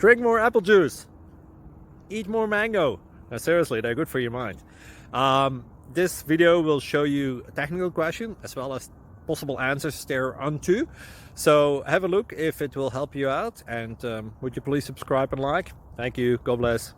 Drink more apple juice. Eat more mango. No, seriously, they're good for your mind. This video will show you a technical question as well as possible answers thereunto. So have a look if it will help you out, and would you please subscribe and like? Thank you. God bless.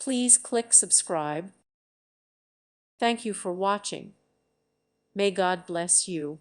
Please click subscribe. Thank you for watching. May God bless you.